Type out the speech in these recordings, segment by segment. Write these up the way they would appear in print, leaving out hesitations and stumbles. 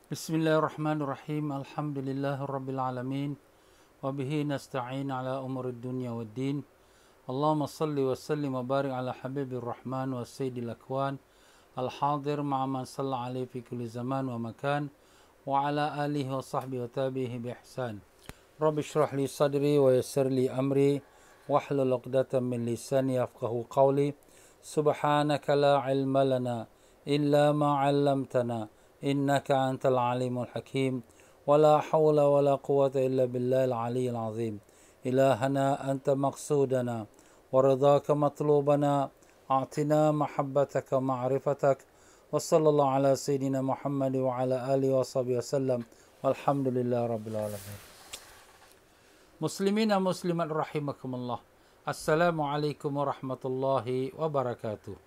Bismillahirrahmanirrahim. Alhamdulillahirabbil alamin. Wa bihi nasta'in ala umurid dunya waddin. Allahumma salli wa sallim wa barik ala habibir rahman wa sayyidil akwan. Al-hadir ma'a man salla alaihi fi kulli zaman wa makan. Wa ala alihi wa sahbihi wa tabihi bi ihsan. Rabbi shrah li sadri wa yassir li amri. Wahlul 'uqdatam min lisani yafqahu qawli. Subhanaka la ilma lana illa ma 'allamtana. إنك أنت العليم الحكيم ولا حول ولا قوة إلا بالله العلي العظيم إلهنا أنت مقصودنا ورضاك مطلوبنا أعطنا محبتك ومعرفتك وصلى الله على سيدنا محمد وعلى آله وصحبه وسلم والحمد لله رب العالمين. Muslimin dan muslimat rahimakumullah. Assalamualaikum warahmatullahi wabarakatuh.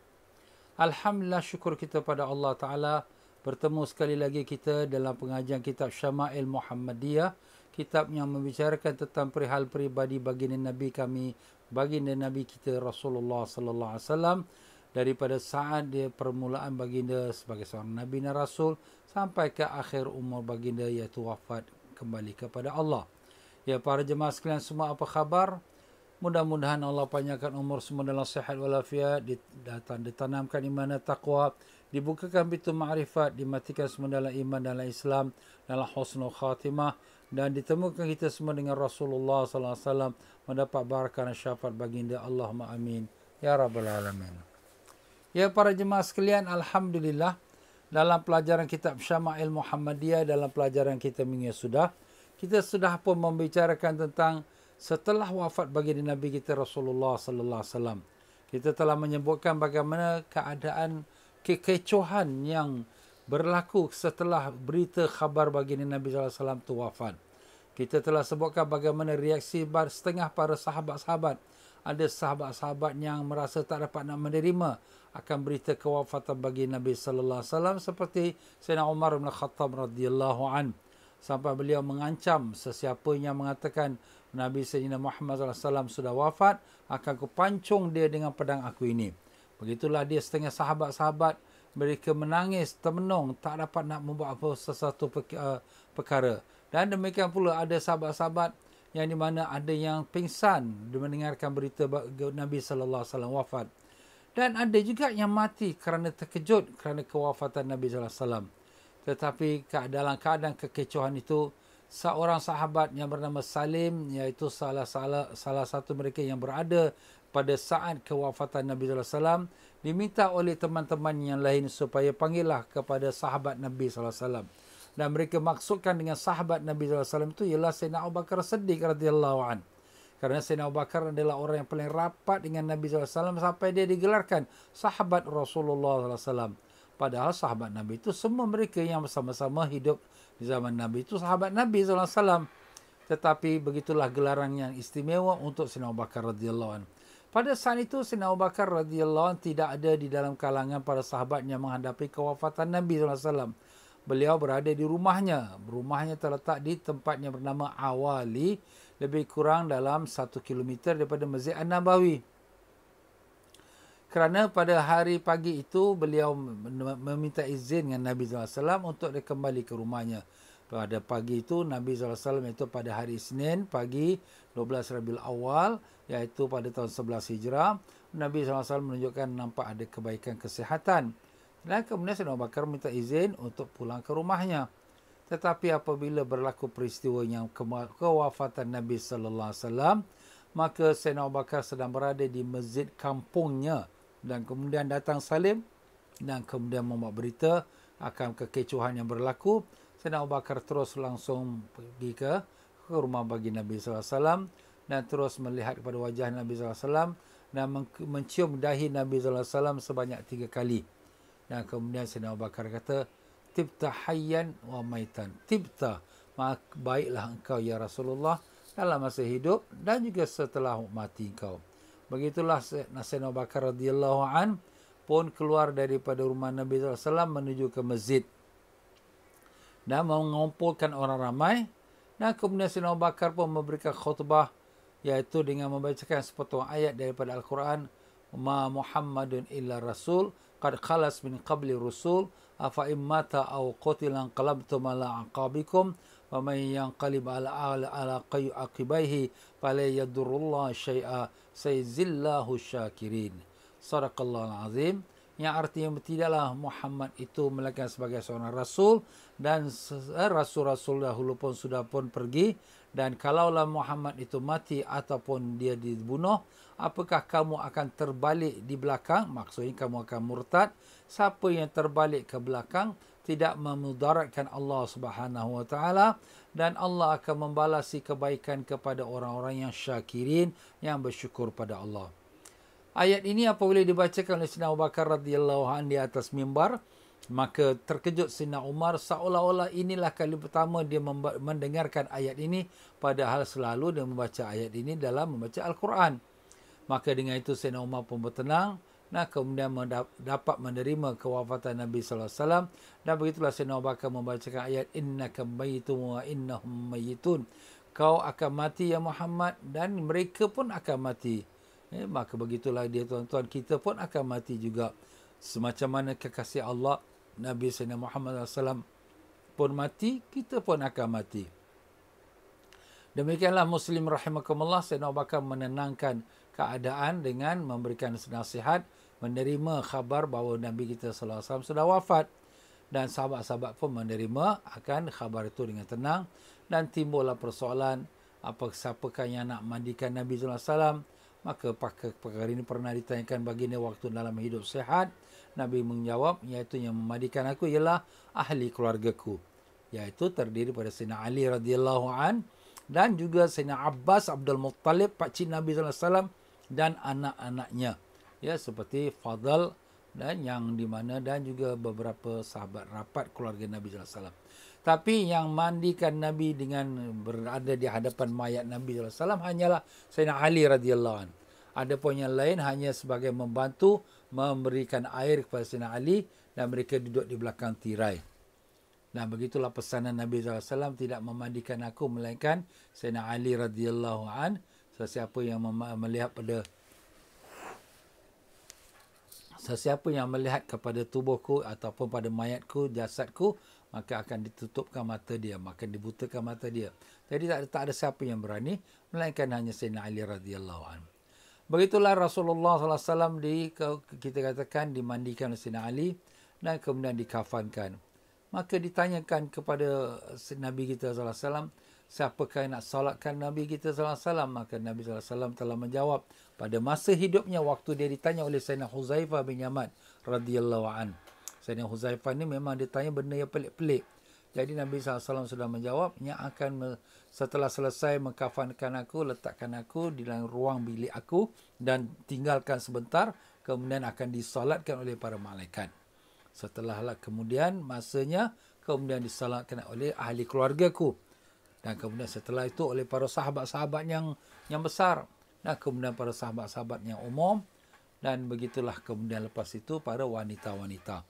Alhamdulillah, syukur kita pada Allah Ta'ala. Bertemu sekali lagi kita dalam pengajian kitab Syama'il Muhammadiyah, kitab yang membicarakan tentang perihal peribadi baginda Nabi kami, baginda Nabi kita Rasulullah sallallahu alaihi wasallam, daripada saat dia permulaan baginda sebagai seorang nabi dan rasul sampai ke akhir umur baginda iaitu wafat kembali kepada Allah. Ya, para jemaah sekalian semua, apa khabar? Mudah-mudahan Allah panjangkan umur semua dalam sihat walafiat, ditanamkan iman dan taqwa, dibukakan pintu ma'rifat, dimatikan semua dalam iman dalam Islam, dalam husnul khatimah, dan ditemukan kita semua dengan Rasulullah sallallahu alaihi wasallam, mendapat barakah dan syafaat baginda. Allahumma amin ya rabbal alamin. Ya, para jemaah sekalian, alhamdulillah, dalam pelajaran kitab Syama'il Muhammadiyah, dalam pelajaran kita minggu sudah, kita sudah pun membicarakan tentang setelah wafat baginda Nabi kita Rasulullah sallallahu alaihi wasallam. Kita telah menyebutkan bagaimana keadaan kekecohan yang berlaku setelah berita khabar baginda Nabi sallallahu alaihi wasallam itu wafat. Kita telah sebutkan bagaimana reaksi setengah para sahabat-sahabat. Ada sahabat-sahabat yang merasa tak dapat nak menerima akan berita kewafatan baginda Nabi sallallahu alaihi wasallam, seperti Sayyidina Umar bin Khattab radhiyallahu an, sampai beliau mengancam sesiapa yang mengatakan Nabi Sayyidina Muhammad SAW sudah wafat, akan kupancung dia dengan pedang aku ini. Begitulah dia setengah sahabat-sahabat, mereka menangis, termenung, tak dapat nak membuat apa sesuatu perkara. Dan demikian pula ada sahabat-sahabat yang di mana ada yang pingsan mendengarkan berita Nabi SAW wafat. Dan ada juga yang mati kerana terkejut kerana kewafatan Nabi SAW. Tetapi dalam keadaan kekecohan itu, seorang sahabat yang bernama Salim, iaitu salah satu mereka yang berada pada saat kewafatan Nabi SAW, diminta oleh teman-teman yang lain supaya panggillah kepada sahabat Nabi SAW. Dan mereka maksudkan dengan sahabat Nabi SAW itu ialah Sayyidina Abu Bakar Siddiq radhiyallahu an. Kerana Sayyidina Abu Bakar adalah orang yang paling rapat dengan Nabi SAW sampai dia digelarkan sahabat Rasulullah SAW. Padahal sahabat Nabi itu semua mereka yang bersama-sama hidup di zaman Nabi itu sahabat Nabi SAW. Tetapi begitulah gelaran yang istimewa untuk Sayyidina Abu Bakar radhiyallahu anhu. Pada saat itu Sayyidina Abu Bakar radhiyallahu anhu tidak ada di dalam kalangan para sahabat yang menghadapi kewafatan Nabi SAW. Beliau berada di rumahnya. Rumahnya terletak di tempat yang bernama Awali, lebih kurang dalam 1 kilometer daripada Masjid An-Nabawi. Kerana pada hari pagi itu beliau meminta izin dengan Nabi SAW untuk dia kembali ke rumahnya. Pada pagi itu Nabi SAW, iaitu pada hari Isnin pagi 12 Rabiul Awal, iaitu pada tahun 11 Hijrah, Nabi SAW menunjukkan nampak ada kebaikan kesihatan. Dan kemudian Sayyidina Abu Bakar minta izin untuk pulang ke rumahnya. Tetapi apabila berlaku peristiwa yang kewafatan Nabi SAW, maka Sayyidina Abu Bakar sedang berada di masjid kampungnya. Dan kemudian datang Salim dan kemudian membawa berita akan kekecohan yang berlaku. Sayyidina Abu Bakar terus langsung pergi ke rumah baginda Nabi SAW dan terus melihat kepada wajah Nabi SAW dan mencium dahi Nabi SAW sebanyak 3 kali. Dan kemudian Sayyidina Abu Bakar kata, "Tibta hayyan wa maitan." Tibta, baiklah engkau ya Rasulullah dalam masa hidup dan juga setelah mati engkau. Begitulah Sayyidina Abu Bakar radhiyallahu an pun keluar daripada rumah Nabi SAW menuju ke masjid dan mengumpulkan orang ramai. Dan kemudian Sayyidina Abu Bakar pun memberikan khutbah, iaitu dengan membacakan sepotong ayat daripada Al-Quran. Ma Muhammadun illa rasul qad khalas min qabli rusul afa immata aw qutilan qalabtum ala aqabikum wa may yanqalib ala aqibaihi fala yadurullah syai'a sayzillahu syakirin. Sadaqallahul azim. Yang artinya tidaklah Muhammad itu melainkan sebagai seorang rasul, dan rasul-rasul dahulu pun sudah pun pergi, dan kalaulah Muhammad itu mati ataupun dia dibunuh, apakah kamu akan terbalik di belakang? Maksudnya kamu akan murtad. Siapa yang terbalik ke belakang tidak memudaratkan Allah Subhanahu wa taala, dan Allah akan membalasi kebaikan kepada orang-orang yang syakirin, yang bersyukur pada Allah. Ayat ini apabila dibacakan oleh Sayyidina Abu Bakar radhiyallahu anhu di atas mimbar, maka terkejut Sayyidina Umar, seolah-olah inilah kali pertama dia mendengarkan ayat ini, padahal selalu dia membaca ayat ini dalam membaca Al-Quran. Maka dengan itu Sayyidina Umar pun bertenang, nah kemudian dapat menerima kewafatan Nabi sallallahu alaihi wasallam, dan begitulah Sayyidina Abu Bakar membacakan ayat innaka mayyitun wa innahum mayyitun. Kau akan mati ya Muhammad, dan mereka pun akan mati. Maka begitulah dia tuan-tuan, kita pun akan mati juga. Semacam mana kekasih Allah Nabi Sayyidina Muhammad SAW pun mati, kita pun akan mati. Demikianlah Muslim rahimakumullah, Sayyidina Abu Bakar menenangkan keadaan dengan memberikan nasihat, menerima khabar bahawa Nabi kita sallallahu alaihi wasallam sudah wafat, dan sahabat-sahabat pun menerima akan khabar itu dengan tenang. Dan timbullah persoalan, siapakah yang nak mandikan Nabi sallallahu alaihi wasallam? Maka perkara ini pernah ditanyakan baginda waktu dalam hidup sehat. Nabi menjawab, iaitu yang memandikan aku ialah ahli keluargaku, iaitu terdiri pada Sayyidina Ali radhiyallahu an, dan juga Sayyidina Abbas Abdul Muttalib, pakcik Nabi sallallahu alaihi wasallam, dan anak-anaknya, ya, seperti Fadl, dan yang di mana, dan juga beberapa sahabat rapat keluarga Nabi sallallahu alaihi wasallam. Tapi yang mandikan Nabi dengan berada di hadapan mayat Nabi sallallahu alaihi wasallam hanyalah Sayyidina Ali radhiyallahu anhu. Adapun yang lain hanya sebagai membantu memberikan air kepada Sayyidina Ali, dan mereka duduk di belakang tirai. Dan begitulah pesanan Nabi sallallahu alaihi wasallam, tidak memandikan aku melainkan Sayyidina Ali radhiyallahu anhu. Sesiapa yang melihat kepada tubuhku ataupun pada mayatku, jasadku, maka akan ditutupkan mata dia, maka dibutakan mata dia. Jadi tak ada siapa yang berani melainkan hanya Sayyidina Ali radhiyallahu anhu. Begitulah Rasulullah sallallahu alaihi wasallam kita katakan dimandikan oleh Sayyidina Ali, dan kemudian dikafankan. Maka ditanyakan kepada Nabi kita sallallahu alaihi wasallam, siapakah yang nak salatkan Nabi kita sallallahu alaihi wasallam? Maka Nabi sallallahu alaihi wasallam telah menjawab pada masa hidupnya, waktu dia ditanya oleh Sayyidina Huzaifah bin Yaman radhiyallahu anhu. Sayyidina Huzaifah ni memang ditanya benda yang pelik-pelik. Jadi Nabi SAW sudah menjawab, yang akan setelah selesai mengkafankan aku, letakkan aku di dalam ruang bilik aku, dan tinggalkan sebentar, kemudian akan disolatkan oleh para malaikat. Setelahlah kemudian masanya, kemudian disolatkan oleh ahli keluargaku. Dan kemudian setelah itu oleh para sahabat-sahabat yang besar. Dan kemudian para sahabat-sahabat yang umum. Dan begitulah kemudian lepas itu para wanita-wanita.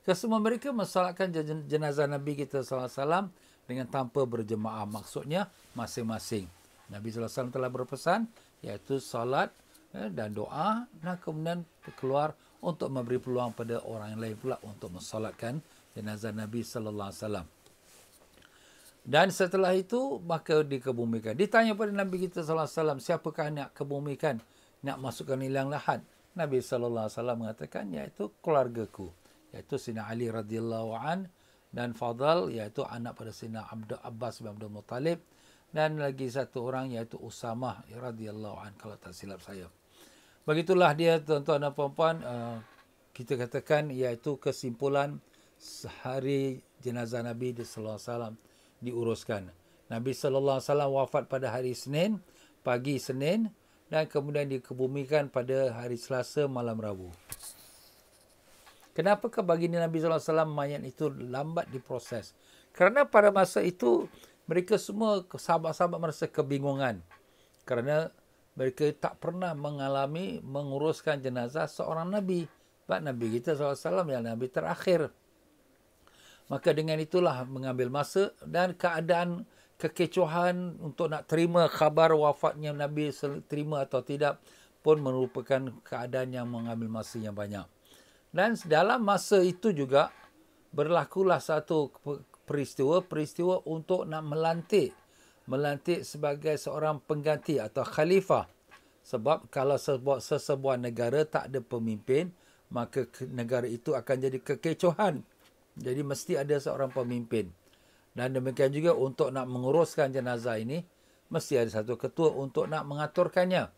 Kesemua mereka mensolatkan jenazah Nabi kita sallallahu alaihi wasallam dengan tanpa berjemaah. Maksudnya masing-masing. Nabi sallallahu alaihi wasallam telah berpesan, iaitu solat dan doa, dan kemudian keluar untuk memberi peluang pada orang yang lain pula untuk mensolatkan jenazah Nabi sallallahu alaihi wasallam. Dan setelah itu maka dikebumikan. Ditanya pada Nabi kita sallallahu alaihi wasallam, siapakah nak kebumikan, nak masukkan liang lahat? Nabi sallallahu alaihi wasallam mengatakan, iaitu keluargaku, iaitu Sayyidina Ali radhiyallahu an, dan Fadl, iaitu anak pada Sayyidina Abbas bin Abdul Muttalib, dan lagi satu orang iaitu Usamah radhiyallahu an, kalau tak silap saya. Begitulah dia tuan-tuan dan puan-puan, kita katakan iaitu kesimpulan hari jenazah Nabi sallallahu alaihi wasallam diuruskan. Nabi sallallahu alaihi wasallam wafat pada hari Senin, pagi Senin, dan kemudian dikebumikan pada hari Selasa malam Rabu. Kenapakah baginda Nabi sallallahu alaihi wasallam mayat itu lambat diproses? Kerana pada masa itu mereka semua sahabat-sahabat merasa kebingungan, kerana mereka tak pernah menguruskan jenazah seorang Nabi. Sebab Nabi kita sallallahu alaihi wasallam yang Nabi terakhir. Maka dengan itulah mengambil masa, dan keadaan kekecohan untuk nak terima khabar wafatnya Nabi, terima atau tidak, pun merupakan keadaan yang mengambil masa yang banyak. Dan dalam masa itu juga, berlakulah satu peristiwa untuk nak melantik sebagai seorang pengganti atau khalifah. Sebab kalau sesebuah negara tak ada pemimpin, maka negara itu akan jadi kekecohan. Jadi mesti ada seorang pemimpin. Dan demikian juga untuk nak menguruskan jenazah ini, mesti ada satu ketua untuk nak mengaturkannya.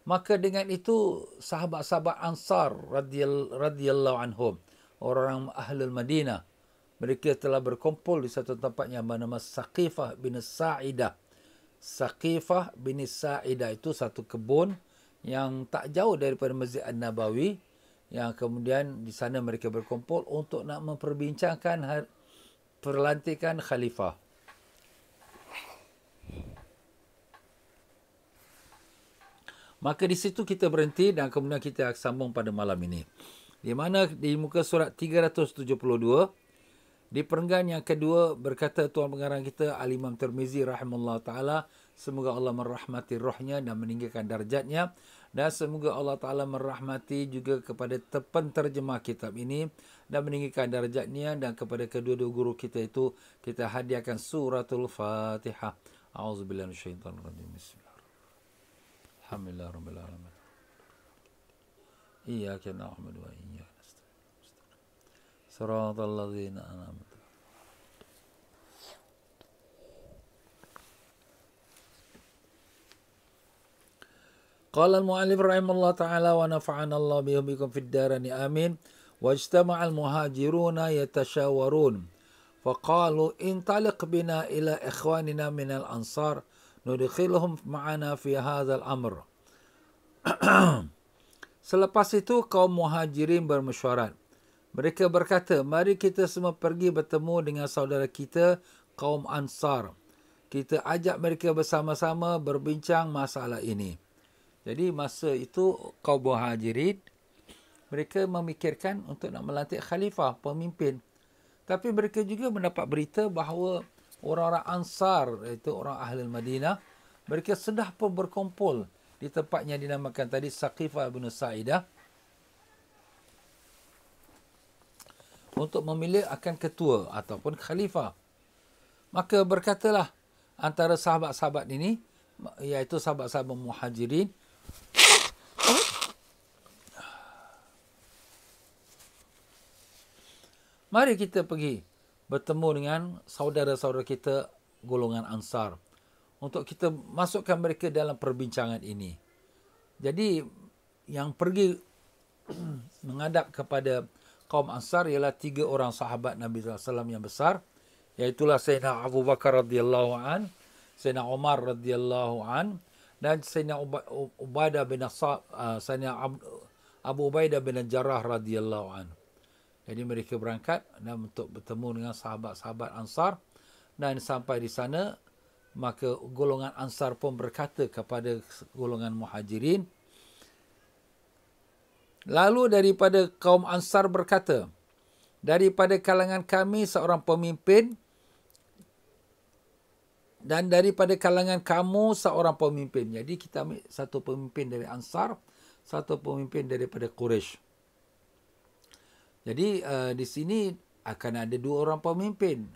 Maka dengan itu sahabat-sahabat Ansar radhiyallahu anhum, orang Ahlul Madinah, mereka telah berkumpul di satu tempat yang bernama Saqifah bin Sa'idah. Saqifah bin Sa'idah itu satu kebun yang tak jauh daripada Masjid An-Nabawi, yang kemudian di sana mereka berkumpul untuk nak memperbincangkan pelantikan khalifah. Maka di situ kita berhenti dan kemudian kita sambung pada malam ini. Di mana di muka surat 372, di perenggan yang kedua berkata Tuan Pengarang kita Al-Imam Tirmizi rahimahullah ta'ala, semoga Allah merahmati rohnya dan meninggikan darjatnya, dan semoga Allah Ta'ala merahmati juga kepada penterjemah kitab ini dan meninggikan darjatnya, dan kepada kedua-dua guru kita itu kita hadiahkan suratul Fatihah. A'udzubillahi minasyaitonir rajim. Bismillahirrahmanirrahim. Alhamdulillah rabbil alamin. Iyyaka na'budu wa iyyaka صراط الذين أنعمت. قال المؤلف رحمه الله تعالى ونفعنا الله بهم في الدارين آمين. واجتمع المهاجرون يتشاورون فقالوا انطلق بنا إلى إخواننا من الأنصار ندخلهم معنا في هذا الأمر. Selepas itu kaum muhajirin bermesyuarat. Mereka berkata, mari kita semua pergi bertemu dengan saudara kita, kaum Ansar. Kita ajak mereka bersama-sama berbincang masalah ini. Jadi masa itu kaum muhajirin, mereka memikirkan untuk nak melantik khalifah, pemimpin. Tapi mereka juga mendapat berita bahawa orang-orang Ansar, iaitu orang Ahlul Madinah, mereka sudah pun berkumpul di tempat yang dinamakan tadi Saqifah bin Sa'idah, untuk memilih akan ketua ataupun khalifah. Maka berkatalah antara sahabat-sahabat ini, iaitu sahabat-sahabat muhajirin, mari kita pergi bertemu dengan saudara-saudara kita golongan Ansar untuk kita masukkan mereka dalam perbincangan ini. Jadi yang pergi menghadap kepada kaum Ansar ialah 3 orang sahabat Nabi SAW yang besar, iaitulah Sayyidina Abu Bakar radhiyallahu an, Sayyidina Umar radhiyallahu an, dan Sayyidina Abu Ubaidah bin Jarrah radhiyallahu an. Jadi mereka berangkat dan untuk bertemu dengan sahabat-sahabat Ansar, dan sampai di sana maka golongan Ansar pun berkata kepada golongan Muhajirin. Lalu daripada kaum Ansar berkata, daripada kalangan kami seorang pemimpin, dan daripada kalangan kamu seorang pemimpin. Jadi kita ambil satu pemimpin dari Ansar, satu pemimpin daripada Quraisy. Jadi di sini akan ada 2 orang pemimpin.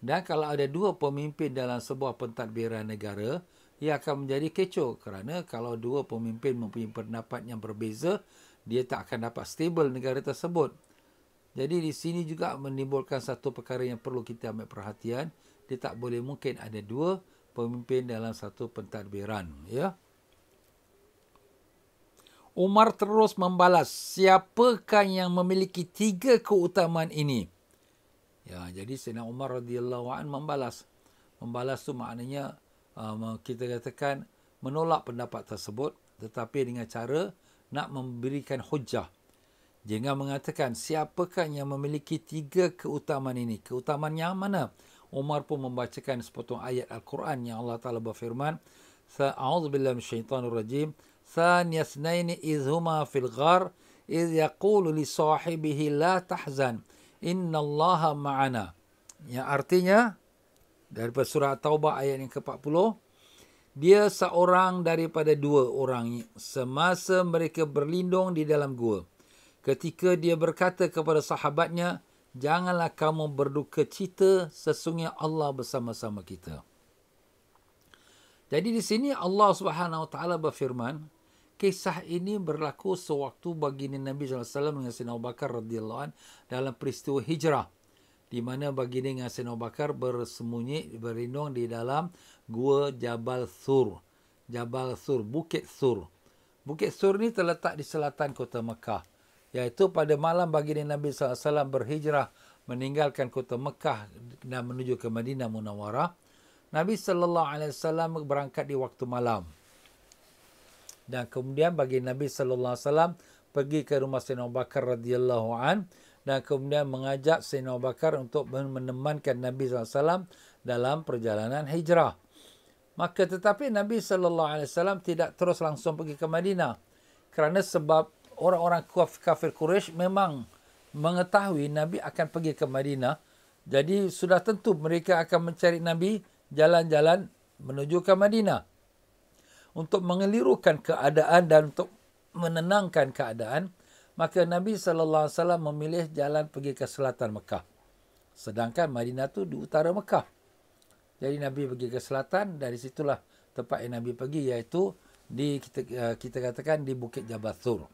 Dan kalau ada 2 pemimpin dalam sebuah pentadbiran negara, ia akan menjadi kecoh. Kerana kalau 2 pemimpin mempunyai pendapat yang berbeza, dia tak akan dapat stable negara tersebut. Jadi di sini juga menimbulkan satu perkara yang perlu kita ambil perhatian. Dia tak boleh mungkin ada 2 pemimpin dalam satu pentadbiran. Ya. Umar terus membalas, siapakah yang memiliki 3 keutamaan ini? Ya, jadi Sayyidina Umar radhiyallahu an membalas. Membalas tu maknanya kita katakan menolak pendapat tersebut, tetapi dengan cara nak memberikan hujah. Jangan mengatakan siapakah yang memiliki 3 keutamaan ini. Keutamaan yang mana? Umar pun membacakan sepotong ayat Al-Quran yang Allah Ta'ala berfirman, A'udzubillahi minasyaitanir rajim. Thaniyasnaini izhuma fil ghar iz yaqulu li sahibihi la tahzan innallaha ma'ana. Yang artinya daripada surah Taubah ayat yang ke-40, dia seorang daripada 2 orang semasa mereka berlindung di dalam gua. Ketika dia berkata kepada sahabatnya, janganlah kamu berduka cita, sesungguhnya Allah bersama-sama kita. Jadi di sini Allah Subhanahu Wa Taala berfirman, kisah ini berlaku sewaktu baginda Nabi SAW dengan Sayyidina Abu Bakar radhiyallahu an dalam peristiwa hijrah, di mana baginda dengan Sayyidina Abu Bakar bersembunyi, berlindung di dalam gua Jabal Thur. Jabal Thur, Bukit Thur. Bukit Thur ni terletak di selatan kota Mekah. Iaitu pada malam baginda Nabi SAW berhijrah meninggalkan kota Mekah dan menuju ke Madinah Munawwarah. Nabi SAW berangkat di waktu malam. Dan kemudian baginda Nabi SAW pergi ke rumah Sayyidina Abu Bakar radhiyallahu an dan kemudian mengajak Sayyidina Abu Bakar untuk menemankan Nabi SAW dalam perjalanan hijrah. Maka tetapi Nabi SAW tidak terus langsung pergi ke Madinah. Kerana sebab orang-orang kafir Quraisy memang mengetahui Nabi akan pergi ke Madinah. Jadi sudah tentu mereka akan mencari Nabi jalan-jalan menuju ke Madinah. Untuk mengelirukan keadaan dan untuk menenangkan keadaan, maka Nabi SAW memilih jalan pergi ke selatan Mekah. Sedangkan Madinah tu di utara Mekah. Jadi Nabi pergi ke selatan, dari situlah tempat yang Nabi pergi, iaitu di kita katakan di Bukit Jabal Thur.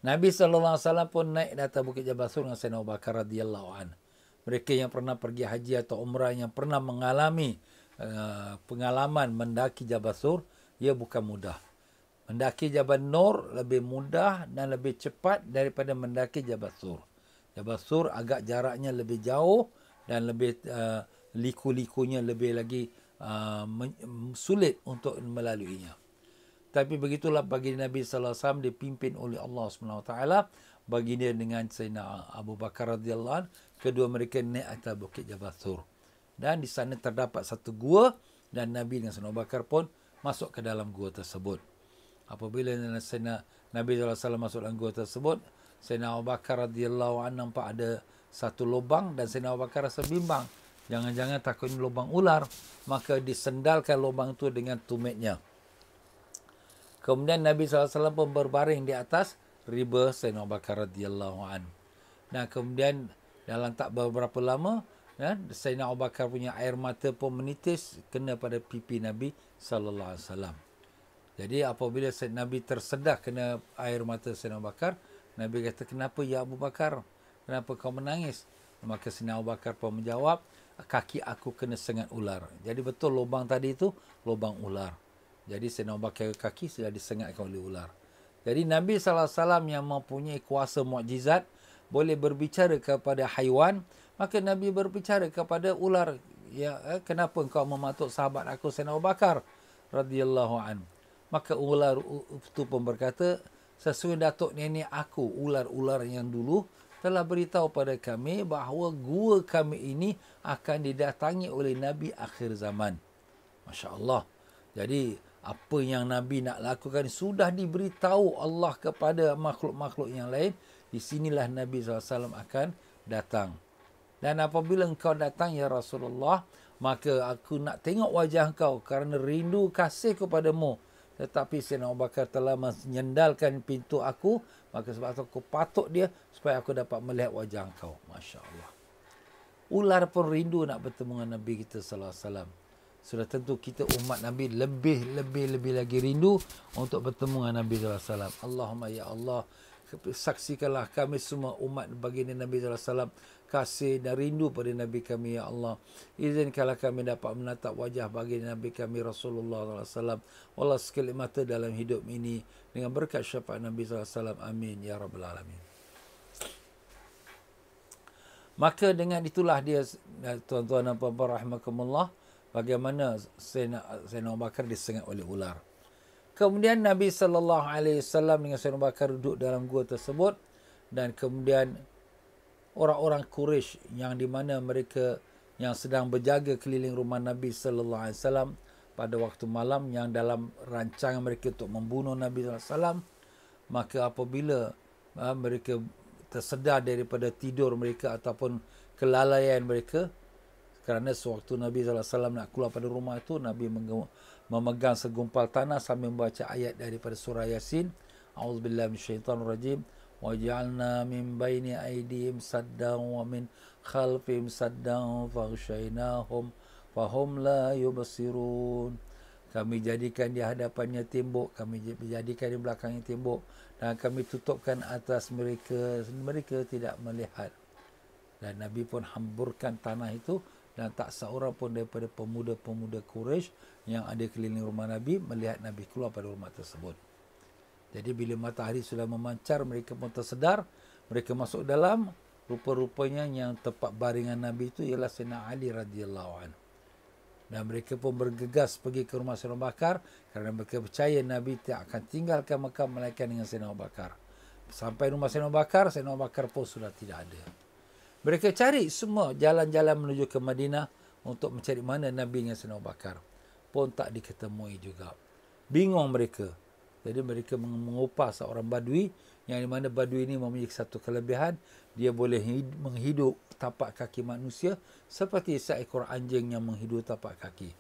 Nabi SAW pun naik datang Bukit Jabal Thur dengan Sayyidina Abu Bakar radhiyallahu an. Mereka yang pernah pergi haji atau umrah, yang pernah mengalami pengalaman mendaki Jabal Thur, ia bukan mudah. Mendaki Jabal Nur lebih mudah dan lebih cepat daripada mendaki Jabal Thur. Jabal Thur agak jaraknya lebih jauh dan lebih liku-likunya lebih lagi sulit untuk melaluinya. Tapi begitulah baginda Nabi SAW dipimpin oleh Allah SWT. Baginda dengan Sayyidina Abu Bakar radhiyallahu an, kedua mereka naik atas Bukit Jabal Thur. Dan di sana terdapat satu gua dan Nabi dengan Sayyidina Abu Bakar pun masuk ke dalam gua tersebut. Apabila Sayyidina Nabi SAW masuk dalam gua tersebut, Sayyidina Abu Bakar radhiyallahu an nampak ada satu lubang dan Sayyidina Abu Bakar rasa bimbang. Jangan-jangan takut ini lubang ular, maka disendalkan lubang itu dengan tumitnya. Kemudian Nabi SAW pun berbaring di atas riba Sayyidina Abu Bakar radhiyallahu an. Dan kemudian dalam tak beberapa lama, Sayyidina Abu Bakar punya air mata pun menitis kena pada pipi Nabi SAW. Jadi apabila Nabi tersedak kena air mata Sayyidina Abu Bakar, Nabi kata, "Kenapa ya Abu Bakar? Kenapa kau menangis?" Maka Sayyidina Abu Bakar pun menjawab, "Kaki aku kena sengat ular." Jadi betul lubang tadi itu lubang ular. Jadi Sayyidina Abu Bakar kaki sudah disengatkan oleh ular. Jadi Nabi SAW yang mempunyai kuasa mukjizat, boleh berbicara kepada haiwan, maka Nabi berbicara kepada ular. Ya, kenapa engkau mematuk sahabat aku Sayyidina Abu Bakar radhiyallahu an? Maka ular itu pun berkata, "Sesungguhnya datuk nenek aku, ular-ular yang dulu, telah beritahu pada kami bahawa gua kami ini akan didatangi oleh Nabi akhir zaman." Masya Allah. Jadi apa yang Nabi nak lakukan sudah diberitahu Allah kepada makhluk-makhluk yang lain. Di sinilah Nabi SAW akan datang. Dan apabila engkau datang ya Rasulullah, maka aku nak tengok wajah engkau kerana rindu kasih kepadamu. Tetapi Sayyidina Abu Bakar telah menyendalkan pintu aku, maka sebab itu aku patuk dia supaya aku dapat melihat wajah engkau. Masya Allah. Ular pun rindu nak bertemu dengan Nabi kita sallallahu alaihi wasallam. Sudah tentu kita umat Nabi lebih lagi rindu untuk bertemu dengan Nabi sallallahu alaihi wasallam. Allahumma ya Allah, saksikanlah kami semua umat baginda Nabi sallallahu alaihi wasallam kasih dan rindu pada Nabi kami ya Allah. Izinkanlah kami dapat menatap wajah baginda Nabi kami Rasulullah sallallahu alaihi wasallam wallah sekali mata dalam hidup ini dengan berkat syafaat Nabi sallallahu alaihi wasallam. Amin ya rabbal alamin. Maka dengan itulah dia, tuan-tuan dan puan-puan rahimakumullah, bagaimana Sayyidina Abu Bakar disengat oleh ular. Kemudian Nabi SAW dengan Sayyidina Abu Bakar duduk dalam gua tersebut, dan kemudian orang-orang Quraisy yang di mana mereka yang sedang berjaga keliling rumah Nabi SAW pada waktu malam, yang dalam rancangan mereka untuk membunuh Nabi SAW, maka apabila mereka tersedar daripada tidur mereka ataupun kelalaian mereka, kerana sewaktu Nabi SAW nak keluar pada rumah itu, Nabi memegang segumpal tanah sambil membaca ayat daripada surah Yasin. A'udzubillahi minasyaitanirrajim. waj'alna min baini aydihim saddan wa min khalfihim saddan faghshaynahum fahum la yubsirun. Kami jadikan di hadapannya tembok, kami jadikan di belakangnya tembok, dan kami tutupkan atas mereka, mereka tidak melihat. Dan Nabi pun hamburkan tanah itu, dan tak seorang pun daripada pemuda-pemuda Quraisy yang ada keliling rumah Nabi melihat Nabi keluar pada rumah tersebut. Jadi bila matahari sudah memancar, mereka pun tersedar, mereka masuk dalam. Rupa-rupanya yang tempat baringan Nabi itu ialah Sayyidina Ali radhiyallahu anhu. Dan mereka pun bergegas pergi ke rumah Sayyidina Abu Bakar kerana mereka percaya Nabi tidak akan tinggalkan Mekah melainkan dengan Sayyidina Abu Bakar. Sampai rumah Sayyidina Abu Bakar pun sudah tidak ada. Mereka cari semua jalan-jalan menuju ke Madinah untuk mencari mana Nabi dengan Sayyidina Abu Bakar. Pun tak diketemui juga. Bingung mereka. Jadi mereka mengupah seorang badui, yang di mana badui ini memiliki satu kelebihan, dia boleh menghidup tapak kaki manusia seperti seekor anjing yang menghidup tapak kaki.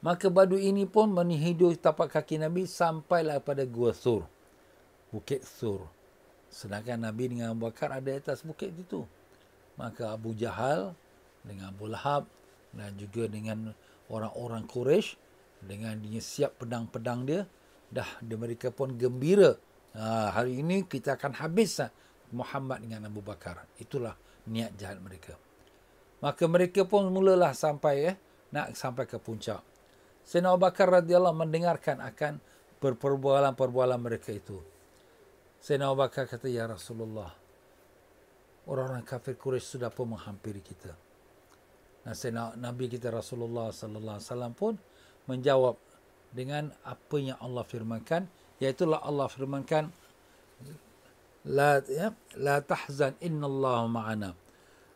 Maka badui ini pun menghidup tapak kaki Nabi sampailah pada Gua Sur, Bukit Sur. Sedangkan Nabi dengan Abu Bakar ada atas bukit itu. Maka Abu Jahal dengan Abu Lahab dan juga dengan orang-orang Quraisy, dengan dia siap pedang-pedang dia, mereka pun gembira. Hari ini kita akan habis Muhammad dengan Abu Bakar. Itulah niat jahat mereka. Maka mereka pun mulalah sampai nak sampai ke puncak. Sayyidina Abu Bakar radhiyallahu mendengarkan akan perbualan-perbualan mereka itu. Sayyidina Abu Bakar kata, ya Rasulullah, orang-orang kafir Quraisy sudah pun menghampiri kita. Nah, Sayyidina Nabi kita Rasulullah sallallahu alaihi wasallam pun menjawab dengan apa yang Allah firmankan, iaitu Allah firmankan, la tahzan innallaha ma'ana.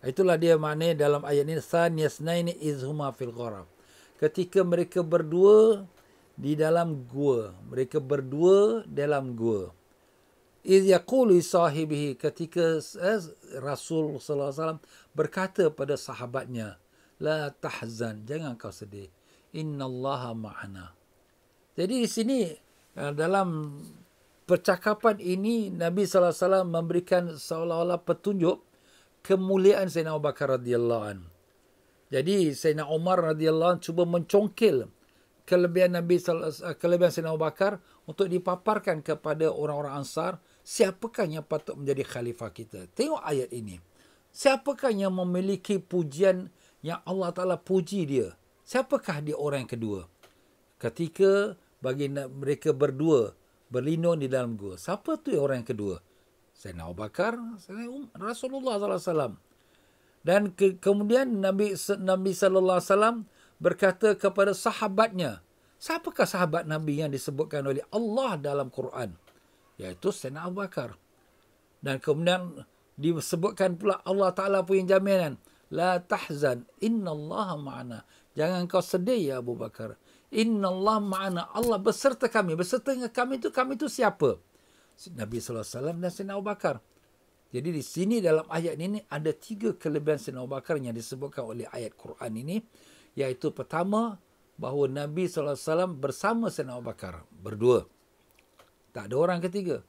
Itulah dia maknanya dalam ayat ini, thaniyasnaini izhuma fil gharab. Ketika mereka berdua di dalam gua, mereka berdua dalam gua. Iz yaqulu sahibihi, ketika Rasul sallallahu alaihi wasallam berkata pada sahabatnya, la tahzan, jangan kau sedih, innallaha ma'ana. Jadi di sini dalam percakapan ini Nabi sallallahu alaihi wasallam memberikan seolah-olah petunjuk kemuliaan Sayyidina Abu Bakar radhiyallahu anhu. Jadi Sayyidina Umar radhiyallahu anhu cuba mencongkil kelebihan kelebihan Sayyidina Abu Bakar untuk dipaparkan kepada orang-orang Ansar, siapakah yang patut menjadi khalifah kita. Tengok ayat ini. Siapakah yang memiliki pujian yang Allah Ta'ala puji dia? Siapakah dia orang yang kedua? Ketika bagi mereka berdua berlindung di dalam gua, siapa tu orang yang kedua? Sayyidina Abu Bakar, Rasulullah SAW. Dan kemudian Nabi sallallahu alaihi wasallam berkata kepada sahabatnya, siapakah sahabat Nabi yang disebutkan oleh Allah dalam Quran? Iaitu Sayyidina Abu Bakar. Dan kemudian disebutkan pula Allah Ta'ala punya jaminan, la tahzan innallaha ma'ana. Jangan kau sedih ya Abu Bakar. Innallaha ma'ana. Allah beserta kami. Beserta dengan kami itu siapa? Nabi sallallahu alaihi wasallam dan Sayyidina Abu Bakar. Jadi di sini dalam ayat ini ada 3 kelebihan Sayyidina Abu Bakar yang disebutkan oleh ayat Quran ini. Iaitu pertama, bahawa Nabi sallallahu alaihi wasallam bersama Sayyidina Abu Bakar. Berdua. Tak ada orang ketiga.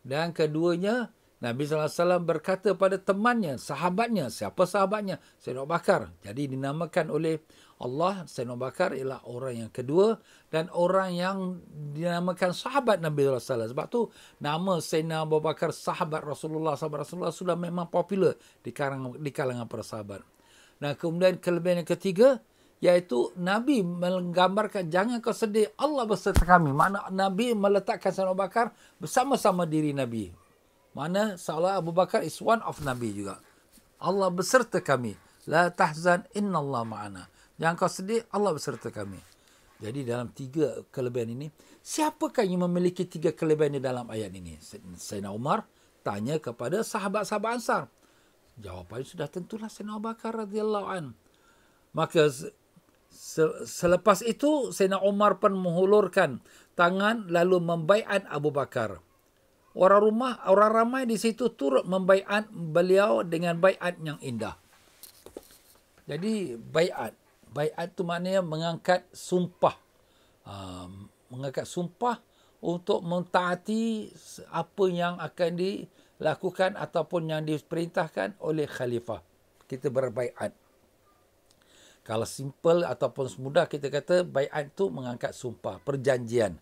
Dan keduanya, Nabi sallallahu alaihi wasallam berkata pada temannya, sahabatnya. Siapa sahabatnya? Sayyidina Abu Bakar. Jadi dinamakan oleh Allah, Sayyidina Abu Bakar ialah orang yang kedua dan orang yang dinamakan sahabat Nabi sallallahu alaihi wasallam. Sebab tu nama Sayyidina Abu Bakar sahabat Rasulullah sudah memang popular di kalangan para sahabat. Nah, kemudian kelebihan yang ketiga, iaitu Nabi menggambarkan, jangan kau sedih, Allah beserta kami. Makna Nabi meletakkan Sayyidina Abu Bakar bersama-sama diri Nabi. Mana seolah Abu Bakar is one of Nabi juga. Allah beserta kami. La tahzan innallaha ma'ana. Jangan kau sedih, Allah beserta kami. Jadi dalam 3 kelebihan ini, siapakah yang memiliki 3 kelebihan di dalam ayat ini? Sayyidina Umar tanya kepada sahabat-sahabat Ansar. Jawapannya sudah tentulah Sayyidina Abu Bakar radhiyallahu anhu. Maka selepas itu Sayyidina Umar pun menghulurkan tangan lalu membaiat Abu Bakar. Orang ramai di situ turut membaiat beliau dengan baiat yang indah. Jadi baiat itu maknanya mengangkat sumpah. Mengangkat sumpah untuk mentaati apa yang akan dilakukan ataupun yang diperintahkan oleh khalifah. Kita berbaiat. Kalau simple ataupun mudah kita kata baiat tu mengangkat sumpah, perjanjian.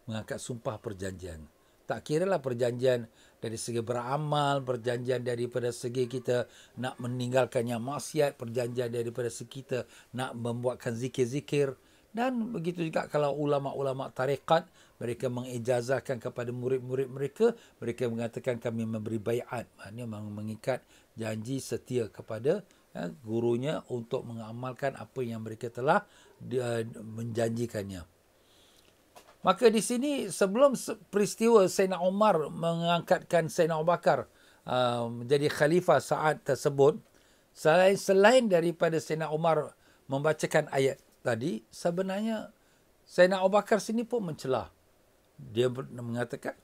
Mengangkat sumpah perjanjian. Tak kiralah perjanjian dari segi beramal, perjanjian daripada segi kita nak meninggalkan yang maksiat, perjanjian daripada segi kita nak membuatkan zikir-zikir. Dan begitu juga kalau ulama-ulama tarekat, mereka mengijazahkan kepada murid-murid mereka, mereka mengatakan kami memberi baiat. Maknanya mengikat janji setia kepada gurunya untuk mengamalkan apa yang mereka telah menjanjikannya. Maka di sini sebelum peristiwa Sayyidina Umar mengangkatkan Sayyidina Abu Bakar menjadi khalifah saat tersebut, selain daripada Sayyidina Umar membacakan ayat tadi, sebenarnya Sayyidina Abu Bakar sini pun mencelah. Dia mengatakan,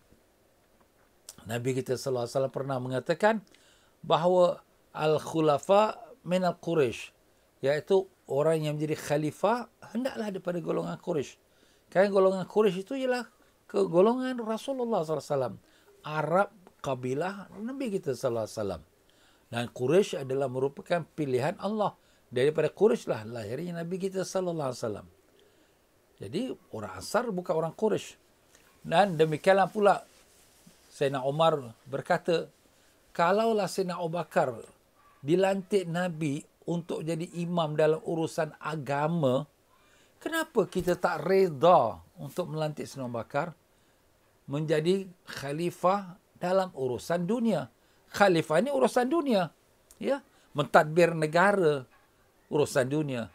Nabi kita sallallahu alaihi wasallam pernah mengatakan bahawa al-khulafa min al-Quraisy, iaitu orang yang menjadi khalifah hendaklah daripada golongan Quraisy. Kerana golongan Quraisy itu ialah ke golongan Rasulullah SAW. Arab kabilah Nabi kita SAW. Dan Quraisy adalah merupakan pilihan Allah. Daripada Quraisy lah lahirnya Nabi kita SAW. Jadi orang Ansar bukan orang Quraisy. Dan demikianlah pula Sayyidina Umar berkata, kalaulah Sayyidina Abu Bakar dilantik Nabi untuk jadi imam dalam urusan agama, kenapa kita tak reda untuk melantik Sayyidina Abu Bakar menjadi khalifah dalam urusan dunia? Khalifah ni urusan dunia. Ya, mentadbir negara, urusan dunia.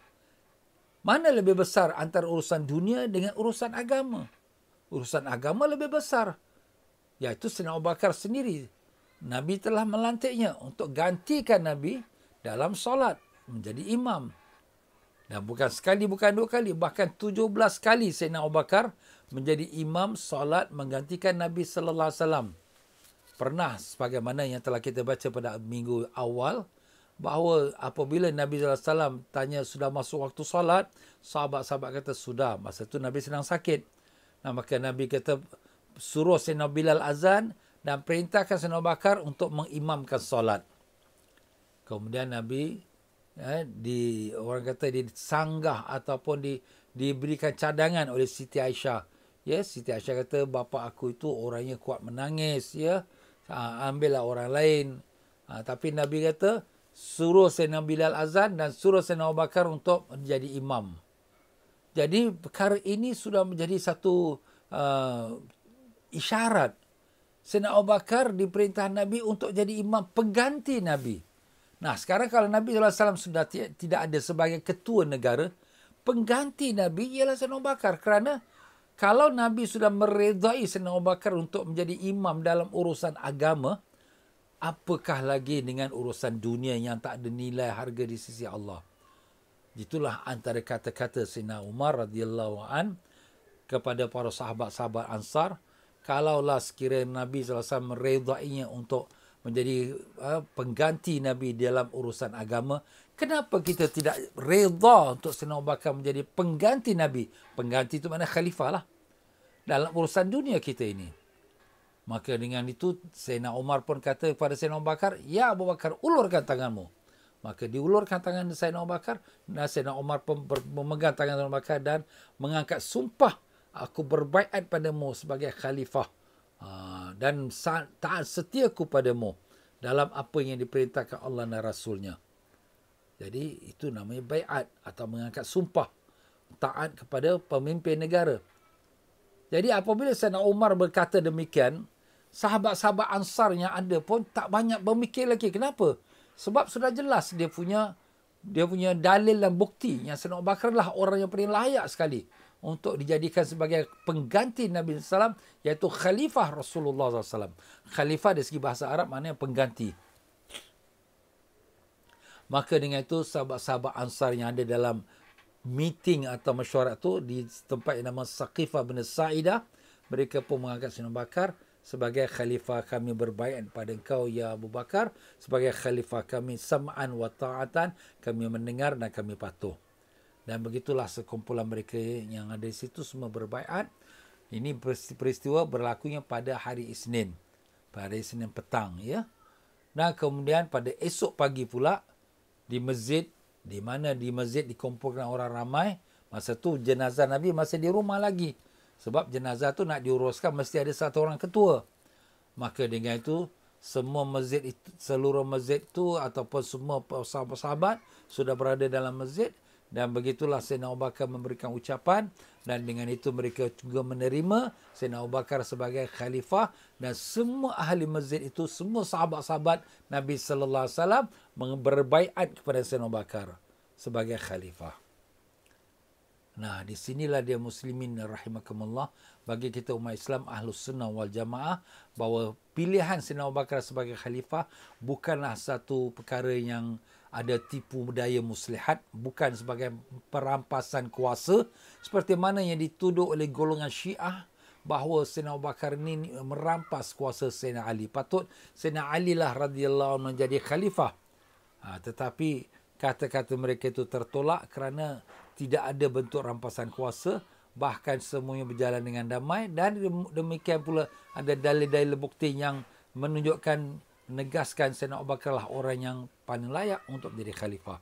Mana lebih besar antara urusan dunia dengan urusan agama? Urusan agama lebih besar. Iaitu Sayyidina Abu Bakar sendiri. Nabi telah melantiknya untuk gantikan Nabi dalam solat, menjadi imam. Dan bukan sekali, bukan dua kali, bahkan 17 kali Sayyidina Abu Bakar menjadi imam solat menggantikan Nabi sallallahu alaihi wasallam. Pernah sebagaimana yang telah kita baca pada minggu awal, bahawa apabila Nabi sallallahu alaihi wasallam tanya sudah masuk waktu solat, sahabat-sahabat kata sudah. Masa tu Nabi sedang sakit. Nah, maka Nabi kata suruh Sayyidina Bilal azan dan perintahkan Sayyidina Abu Bakar untuk mengimamkan solat. Kemudian Nabi orang kata disanggah ataupun diberikan cadangan oleh Siti Aisyah. Ya, Siti Aisyah kata bapa aku itu orangnya kuat menangis, ya. Ambillah orang lain. Tapi Nabi kata suruh Sayyidina Bilal azan dan suruh Sayyidina Abu Bakar untuk menjadi imam. Jadi perkara ini sudah menjadi satu isyarat. Sayyidina Abu Bakar diperintah Nabi untuk jadi imam pengganti Nabi. Nah, sekarang kalau Nabi SAW sudah tidak ada sebagai ketua negara, pengganti Nabi ialah Sayyidina Abu Bakar. Kerana kalau Nabi sudah meredai Sayyidina Abu Bakar untuk menjadi imam dalam urusan agama, apakah lagi dengan urusan dunia yang tak ada nilai harga di sisi Allah. Itulah antara kata-kata Sayyidina Umar radhiyallahu an kepada para sahabat-sahabat Ansar. Kalaulah sekiranya Nabi SAW meredainya untuk menjadi pengganti Nabi dalam urusan agama, kenapa kita tidak reda untuk Sayyidina Abu Bakar menjadi pengganti Nabi? Pengganti itu makna khalifah lah dalam urusan dunia kita ini. Maka dengan itu Sayyidina Umar pun kata kepada Sayyidina Abu Bakar, ya Abu Bakar, ulurkan tanganmu. Maka diulurkan tangan Sayyidina Abu Bakar dan Sayyidina Umar pun memegang tangan Sayyidina Abu Bakar dan mengangkat sumpah, aku berbaiat padamu sebagai khalifah dan taat setiaku padamu dalam apa yang diperintahkan Allah dan Rasulnya. Jadi itu namanya baiat atau mengangkat sumpah taat kepada pemimpin negara. Jadi apabila Sayyidina Umar berkata demikian, sahabat-sahabat Ansar yang ada pun tak banyak berfikir lagi. Kenapa? Sebab sudah jelas dia punya dalil dan bukti yang Sayyidina Abu Bakar lah orang yang paling layak sekali untuk dijadikan sebagai pengganti Nabi SAW, iaitu khalifah Rasulullah SAW. Khalifah dari segi bahasa Arab maknanya pengganti. Maka dengan itu sahabat-sahabat Ansar yang ada dalam meeting atau mesyuarat tu di tempat yang nama Saqifah bin Sa'idah, mereka pun mengangkat Sayyidina Abu Bakar sebagai khalifah. Kami berbaiat pada engkau ya Abu Bakar sebagai khalifah kami, sam'an wa ta'atan, kami mendengar dan kami patuh. Dan begitulah sekumpulan mereka yang ada di situ semua berbaiat, Ini peristiwa berlakunya pada hari Isnin. Pada Isnin petang, ya. Dan kemudian pada esok pagi pula di masjid, di mana di masjid dikumpulkan orang ramai. Masa tu jenazah Nabi masih di rumah lagi. Sebab jenazah tu nak diuruskan mesti ada satu orang ketua. Maka dengan itu semua masjid itu, seluruh masjid itu ataupun semua sahabat-sahabat sudah berada dalam masjid, dan begitulah Sayyidina Abu Bakar memberikan ucapan, dan dengan itu mereka juga menerima Sayyidina Abu Bakar sebagai khalifah, dan semua ahli masjid itu, semua sahabat-sahabat Nabi sallallahu alaihi wasallam berbaiat kepada Sayyidina Abu Bakar sebagai khalifah. Nah, di sinilah dia muslimin rahimakumullah, bagi kita umat Islam Ahlus Sunnah wal Jamaah, bahawa pilihan Sayyidina Abu Bakar sebagai khalifah bukanlah satu perkara yang ada tipu daya muslihat, bukan sebagai perampasan kuasa seperti mana yang dituduh oleh golongan Syiah bahawa Sayyidina Abu Bakar ini merampas kuasa Sayyidina Ali. Patut Sayyidina Ali lah radhiyallahu anhu menjadi khalifah. Tetapi kata-kata mereka itu tertolak kerana tidak ada bentuk rampasan kuasa, bahkan semuanya berjalan dengan damai, dan demikian pula ada dalil-dalil bukti yang menunjukkan, menegaskan Sayyidina Abu Bakar lah orang yang paling layak untuk menjadi khalifah.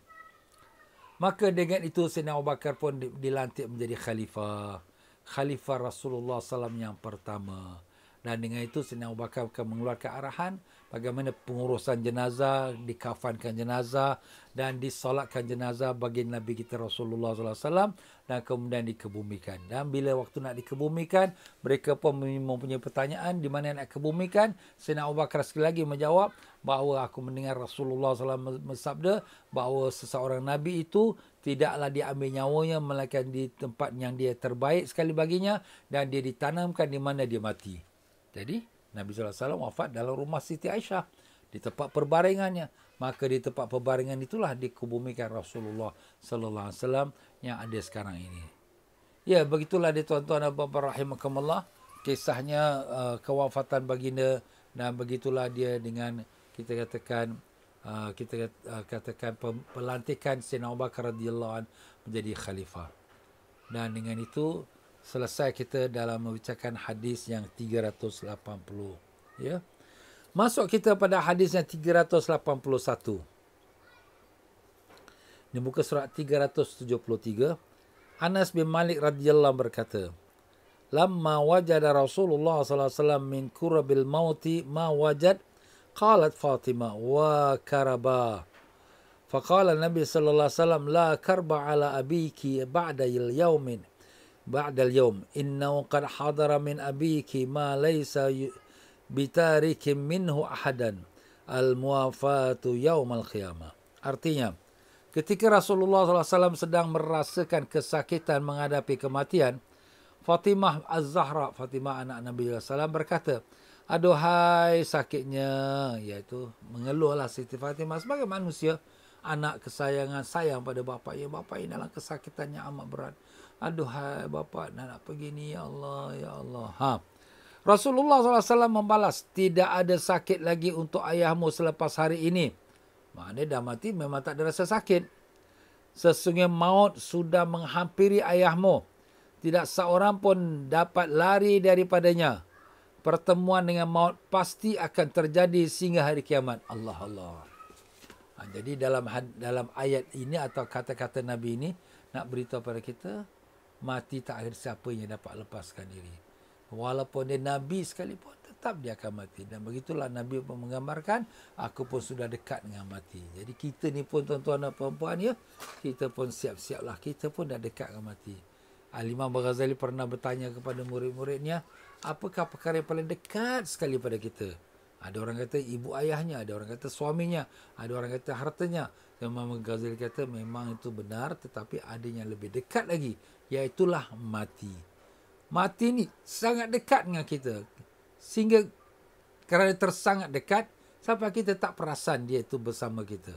Maka dengan itu Sayyidina Abu Bakar pun dilantik menjadi khalifah Rasulullah SAW yang pertama. Dan dengan itu Sayyidina Abu Bakar akan mengeluarkan arahan bagaimana pengurusan jenazah, dikafankan jenazah dan disolatkan jenazah bagi Nabi kita Rasulullah SAW, dan kemudian dikebumikan. Dan bila waktu nak dikebumikan, mereka pun mempunyai pertanyaan di mana nak kebumikan. Sayyidina Abu Bakar sekali lagi menjawab bahawa aku mendengar Rasulullah SAW bersabda bahawa seseorang Nabi itu tidaklah diambil nyawanya melainkan di tempat yang dia terbaik sekali baginya, dan dia ditanamkan di mana dia mati. Jadi Nabi SAW wafat dalam rumah Siti Aisyah, di tempat perbaringannya. Maka di tempat perbaringan itulah dikebumikan Rasulullah SAW yang ada sekarang ini. Ya, begitulah dia tuan-tuan dan puan-puan rahimakumullah, kisahnya kewafatan baginda, dan begitulah dia dengan kita katakan pelantikan Sayyidina Abu Bakar radhiyallahu anhu menjadi khalifah. Dan dengan itu selesai kita dalam membacakan hadis yang 380, ya. Masuk kita pada hadis yang 381. Di muka surat 373, Anas bin Malik radhiyallahu anhu berkata, "Lamma wajada Rasulullah sallallahu alaihi wasallam min kurabil mauti ma wajad, qalat Fatimah wa karaba. Faqala Nabi sallallahu alaihi wasallam la karba ala abiki ba'da al-yawmin. Ba'da al-yawm innahu qad hadara min abiki ma laysa bitarikin minhu ahadan al-muwafatu yawm al-qiyamah." Artinya, ketika Rasulullah SAW sedang merasakan kesakitan menghadapi kematian, Fatimah Az-Zahra, Fatimah anak Nabi SAW berkata, "Aduhai sakitnya," iaitu mengeluhlah Siti Fatimah sebagai manusia, anak kesayangan, sayang pada bapaknya. Bapa ini dalam kesakitan yang amat berat. "Aduhai bapa, nak pergi ni, ya Allah, ya Allah." Rasulullah SAW membalas, "Tidak ada sakit lagi untuk ayahmu selepas hari ini." Maknanya dah mati memang tak ada rasa sakit. "Sesungguhnya maut sudah menghampiri ayahmu. Tidak seorang pun dapat lari daripadanya. Pertemuan dengan maut pasti akan terjadi sehingga hari kiamat." Allah Allah. Jadi dalam ayat ini atau kata-kata Nabi ini nak beritahu pada kita, mati tak ada siapa yang dapat lepaskan diri. Walaupun dia Nabi sekalipun, tetap dia akan mati. Dan begitulah Nabi pun menggambarkan, aku pun sudah dekat dengan mati. Jadi kita ni pun tuan-tuan dan puan-puan, ya, kita pun siap-siaplah. Kita pun dah dekat dengan mati. Al-Imam Al-Ghazali pernah bertanya kepada murid-muridnya, apakah perkara yang paling dekat sekali pada kita? Ada orang kata ibu ayahnya, ada orang kata suaminya, ada orang kata hartanya. Imam Al-Ghazali kata memang itu benar, tetapi ada yang lebih dekat lagi, iaitulah mati. Mati ni sangat dekat dengan kita, sehingga kerana tersangat dekat sampai kita tak perasan dia itu bersama kita.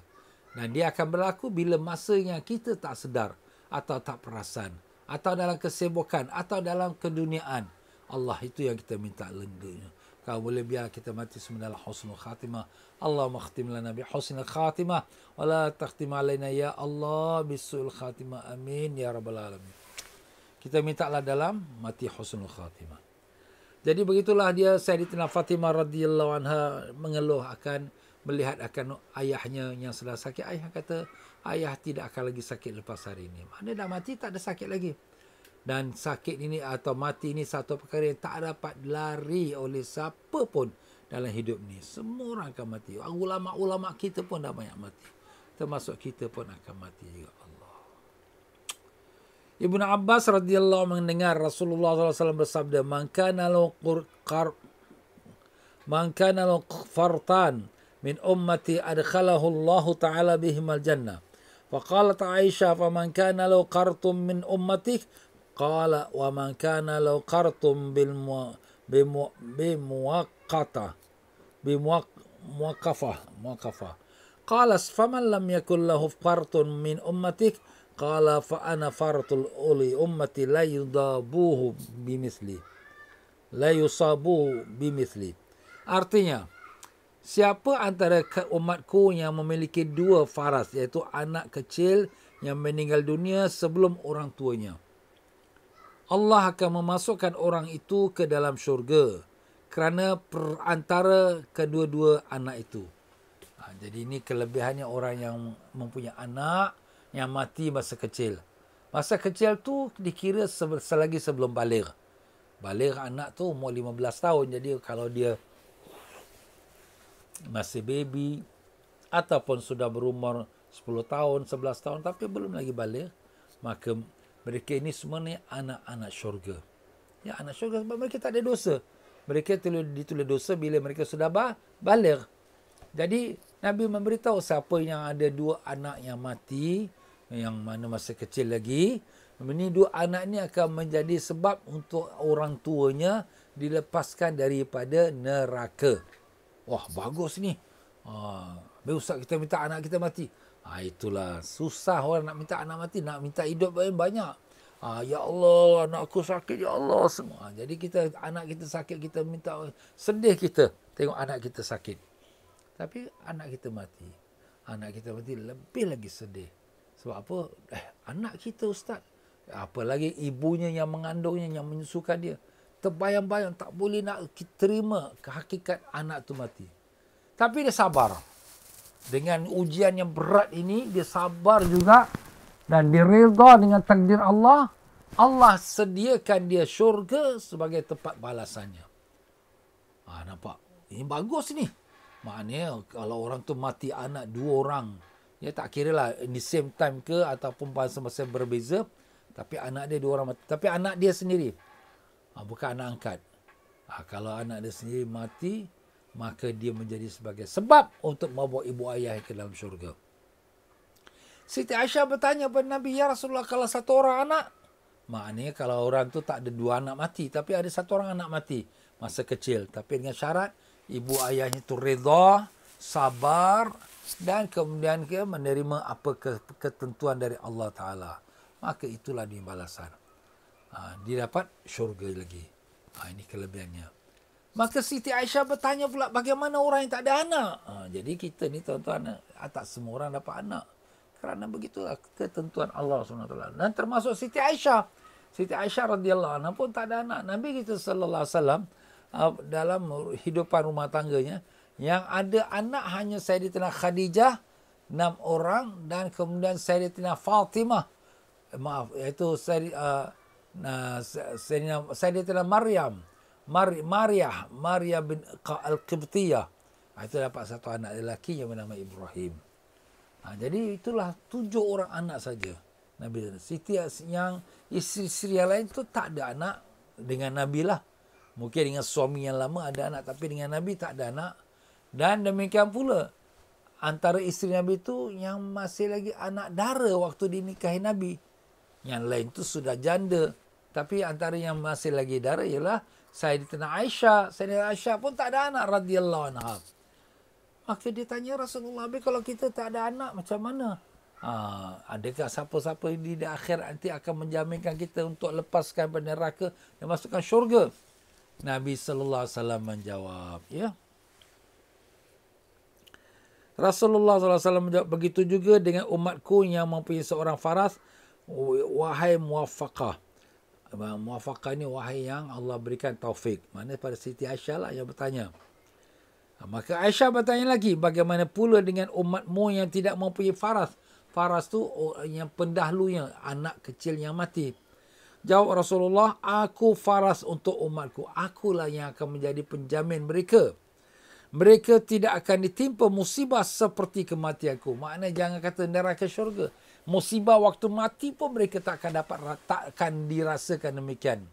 Dan dia akan berlaku bila masanya kita tak sedar atau tak perasan, atau dalam kesibukan atau dalam keduniaan. Allah itu yang kita minta lendanya. Kau boleh biar kita mati sebenarnya husnul khatimah. Allahumma khtim lana bi husnul khatimah wa la takhtim alaina ya Allah bisu'ul khatimah. Amin ya rabbal alamin. Kita mintalah dalam mati husnul khatimah. Jadi begitulah dia Sayyidatina Fatimah radhiyallahu anha mengeluh akan melihat akan ayahnya yang sudah sakit. Ayah kata, ayah tidak akan lagi sakit lepas hari ini. Mana dah mati tak ada sakit lagi. Dan sakit ini atau mati ini satu perkara yang tak dapat lari oleh siapa pun dalam hidup ni. Semua orang akan mati. Ulama-ulama kita pun dah banyak mati. Termasuk kita pun akan mati juga. Allah. Ibnu Abbas radhiyallahu mendengar Rasulullah SAW bersabda, "Man kana lahu fartan min ummati adkhalahu Allah Ta'ala bihim al-jannah." Faqalat Aisyah, "Faman kana lahu qartum min ummatik?" Qala, "Wa man kana lahu qartum bimuwaqafah." Qala, "Faman lam yakul lahu qartun min ummatik?" Qala, "Fa ana fartul uli ummati la yusabu bimithli." Artinya, siapa antara umatku yang memiliki dua faras, iaitu anak kecil yang meninggal dunia sebelum orang tuanya, Allah akan memasukkan orang itu ke dalam syurga kerana perantara kedua-dua anak itu. Jadi ini kelebihannya orang yang mempunyai anak yang mati masa kecil. Masa kecil tu dikira selagi sebelum baligh. Baligh anak tu umur 15 tahun. Jadi kalau dia masih baby ataupun sudah berumur 10 tahun, 11 tahun tapi belum lagi baligh, maka mereka ini semua ni anak-anak syurga. Ya, anak syurga sebab mereka tak ada dosa. Mereka ditulis dosa bila mereka sudah baligh. Jadi Nabi memberitahu siapa yang ada dua anak yang mati, yang mana masih kecil lagi, ini dua anak ni akan menjadi sebab untuk orang tuanya dilepaskan daripada neraka. Wah, bagus ni. Ustaz kita minta anak kita mati. Itulah susah orang nak minta anak mati, nak minta hidup banyak. Ya Allah, anak aku sakit, ya Allah semua. Jadi kita anak kita sakit, kita minta, sedih kita tengok anak kita sakit. Tapi anak kita mati. Anak kita mati lebih lagi sedih. Sebab apa? Anak kita ustaz. Apalagi ibunya yang mengandungnya, yang menyusukan dia. Terbayang-bayang tak boleh nak terima hakikat anak tu mati. Tapi dia sabar. Dengan ujian yang berat ini, dia sabar juga. Dan dia redha dengan takdir Allah. Allah sediakan dia syurga sebagai tempat balasannya. Nampak? Ini bagus ni. Maknanya kalau orang tu mati anak dua orang, ya tak kira lah in the same time ke ataupun masa-masa berbeza, tapi anak dia dua orang mati. Tapi anak dia sendiri, bukan anak angkat. Kalau anak dia sendiri mati, maka dia menjadi sebagai sebab untuk membawa ibu ayah ke dalam syurga. Siti Aisyah bertanya kepada Nabi, "Ya Rasulullah, kalau satu orang anak?" Maknanya kalau orang tu tak ada dua anak mati, tapi ada satu orang anak mati masa kecil. Tapi dengan syarat, ibu ayahnya itu redha, sabar dan kemudian dia menerima apa ketentuan dari Allah Ta'ala. Maka itulah dia balasan. Dia dapat syurga lagi. Ini kelebihannya. Maka Siti Aisyah bertanya pula, bagaimana orang yang tak ada anak? Jadi kita ni tuan-tuan, tak semua orang dapat anak. Kerana begitulah ketentuan Allah SWT. Dan termasuk Siti Aisyah. Siti Aisyah radhiyallahu anha pun tak ada anak. Nabi kita sallallahu alaihi wasallam dalam hidupan rumah tangganya, yang ada anak hanya Sayyidatina Khadijah 6 orang dan kemudian Sayyidatina Fatimah, iaitu Sayyidatina Maryam bin Al-Qibtiyah. Itu dapat satu anak lelaki yang bernama Ibrahim. Jadi itulah 7 orang anak saja Nabi. Siti yang isteri-isteri yang lain tu tak ada anak dengan Nabi lah. Mungkin dengan suami yang lama ada anak, tapi dengan Nabi tak ada anak. Dan demikian pula antara isteri Nabi tu yang masih lagi anak dara waktu dinikahi Nabi. Yang lain tu sudah janda. Tapi antara yang masih lagi dara ialah Sayyidatina Aisyah. Sayyidatina Aisyah pun tak ada anak radhiyallahu anha. Maka dia tanya Rasulullah, kalau kita tak ada anak macam mana? Adakah siapa-siapa di akhirat nanti akan menjaminkan kita untuk lepaskan pada neraka dan masukkan syurga? Nabi sallallahu alaihi wasallam menjawab, ya. Rasulullah sallallahu alaihi wasallam menjawab, begitu juga dengan umatku yang mempunyai seorang faras, wahai muwaffaqah. muwafaqah ni wahai yang Allah berikan taufik. Mana pada Siti Aisyah lah yang bertanya. Maka Aisyah bertanya lagi, bagaimana pula dengan umatmu yang tidak mempunyai faras? Faras tu yang pendahulunya, anak kecil yang mati. Jawab Rasulullah, aku faras untuk umatku. Akulah yang akan menjadi penjamin mereka. Mereka tidak akan ditimpa musibah seperti kematianku. Maknanya jangan kata neraka syurga. Musibah waktu mati pun mereka takkan dirasakan demikian.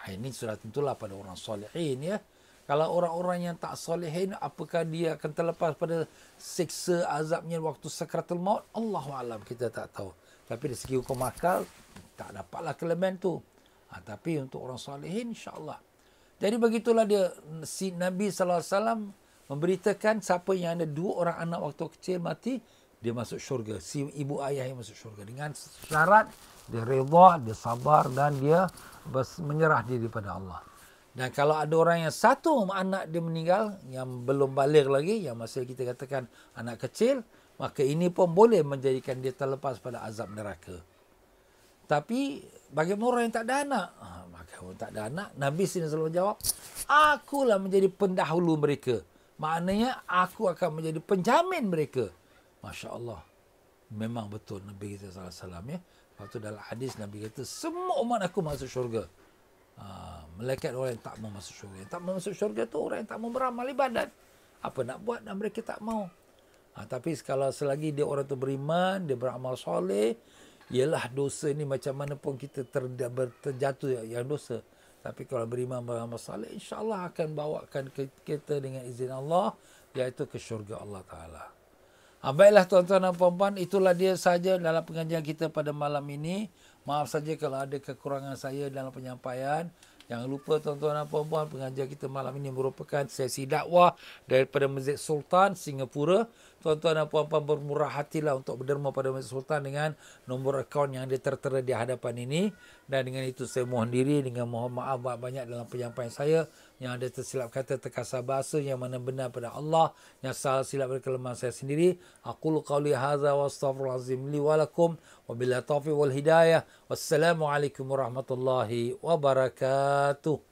Ini sudah tentulah pada orang solehin ya. Kalau orang-orang yang tak solehin, apakah dia akan terlepas pada siksa azabnya waktu sakratul maut? Allahu a'lam, kita tak tahu. Tapi dari segi hukum akal, tak dapatlah kelebihan tu. Tapi untuk orang solehin, insya-Allah. Jadi begitulah dia, si Nabi SAW memberitakan siapa yang ada 2 orang anak waktu kecil mati, dia masuk syurga. Si ibu ayah yang masuk syurga. Dengan syarat, dia redha, dia sabar dan dia menyerah diri pada Allah. Dan kalau ada orang yang satu anak dia meninggal, yang belum balik lagi, yang masih kita katakan anak kecil, maka ini pun boleh menjadikan dia terlepas pada azab neraka. Tapi bagaimana orang yang tak ada anak? Maka orang tak ada anak, Nabi selalu jawab, akulah menjadi pendahulu mereka. Maknanya aku akan menjadi penjamin mereka. Masya Allah. Memang betul Nabi kita SAW ya. Lepas tu dalam hadis Nabi kata, semua umat aku masuk syurga. Malaikat orang yang tak mau masuk syurga. Yang tak mau masuk syurga tu orang yang tak mau beramal ibadat. Apa nak buat dan mereka tak mau. Tapi kalau selagi dia orang tu beriman, dia beramal soleh, ialah dosa ni macam mana pun kita terjatuh yang dosa. Tapi kalau beriman beramal soleh, insya-Allah akan bawakan kita dengan izin Allah, iaitu ke syurga Allah Ta'ala. Baiklah tuan-tuan dan puan-puan, itulah dia saja dalam pengajian kita pada malam ini. Maaf saja kalau ada kekurangan saya dalam penyampaian. Jangan lupa tuan-tuan dan puan-puan, pengajian kita malam ini merupakan sesi dakwah daripada Masjid Sultan Singapura. Tuan-tuan dan puan-puan bermurah hatilah untuk berderma pada Masjid Sultan dengan nombor akaun yang ada tertera di hadapan ini. Dan dengan itu saya mohon diri dengan mohon maaf banyak dalam penyampaian saya. Yang ada tersilap kata, terkasar bahasa, yang mana benar pada Allah, yang salah silap dari kelemahan saya sendiri. Aqulu qawli hadza wa astaghfirullahalazim li wa lakum wa billahi taufiq wal hidayah. Wassalamualaikum warahmatullahi wabarakatuh.